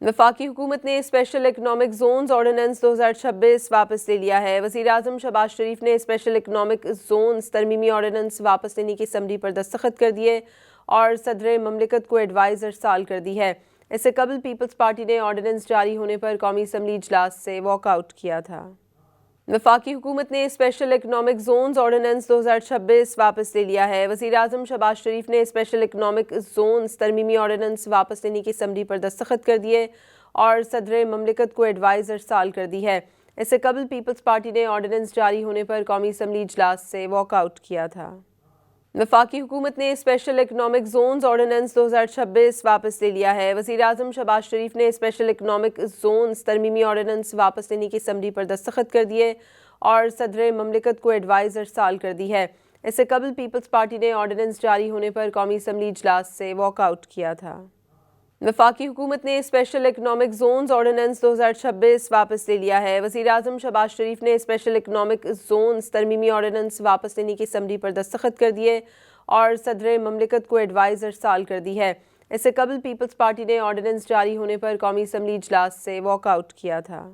वफाकी हुकूमत ने स्पेशल इकनॉमिक जोन्स ऑर्डिनेंस 2026 वापस ले लिया है। वज़ीर-ए-आज़म शहबाज शरीफ ने स्पेशल इकनॉमिक जोन्स तरमीमी ऑर्डिनेंस वापस लेने की समरी पर दस्तखत कर दिए और सदर ममलिकत को एडवाइस अरसाल कर दी है। इससे कबल पीपल्स पार्टी ने ऑर्डिनेंस जारी होने पर कौमी असम्बली इजलास से वॉकआउट किया था। वफाकी हुकूमत ने स्पेशल इकनॉमिक जोन्स ऑर्डिनेंस 2026 वापस ले लिया है। वज़ीर-ए-आज़म शहबाज शरीफ ने स्पेशल इकनॉमिक जोन्स तरमीमी ऑर्डिनेंस वापस लेने की समरी पर दस्तखत कर दिए और सदर ममलिकत को एडवाइस अरसाल कर दी है। इससे कबल पीपल्स पार्टी ने ऑर्डिनेंस जारी होने पर कौमी असम्बली इजलास से वॉकआउट किया था। वफाकी हुकूमत ने स्पेशल इकनॉमिक जोन्स ऑर्डिनेंस 2026 वापस ले लिया है। वज़ीर-ए-आज़म शहबाज शरीफ ने स्पेशल इकनॉमिक जोन्स तरमीमी ऑर्डिनेंस वापस लेने की समरी पर दस्तखत कर दिए और सदर ममलिकत को एडवाइस अरसाल कर दी है। इससे कबल पीपल्स पार्टी ने ऑर्डिनेंस जारी होने पर कौमी असम्बली इजलास से वॉकआउट किया था। वफाकी हुकूमत ने स्पेशल इकनॉमिक जोन्स ऑर्डिनेंस 2026 वापस ले लिया है। वज़ीर-ए-आज़म शहबाज शरीफ ने स्पेशल इकनॉमिक जोन्स तरमीमी ऑर्डिनेंस वापस लेने की समरी पर दस्तखत कर दिए और सदर ममलिकत को एडवाइस अरसाल कर दी है। इससे कबल पीपल्स पार्टी ने ऑर्डिनेंस जारी होने पर कौमी असम्बली इजलास से वॉकआउट किया था।